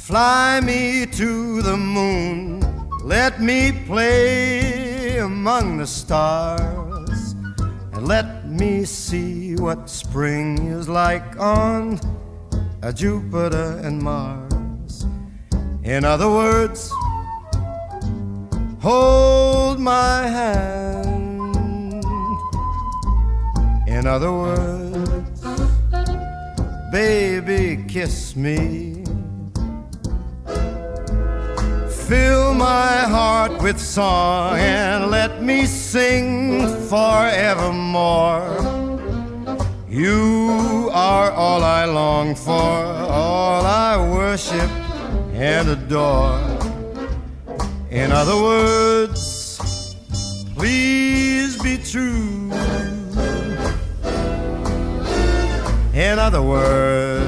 Fly me to the moon, let me play among the stars, and let me see what spring is like on Jupiter and Mars. In other words, hold my hand. In other words, baby, kiss me. Fill my heart with song and let me sing forevermore. You are all I long for, all I worship and adore. In other words, please be true. In other words,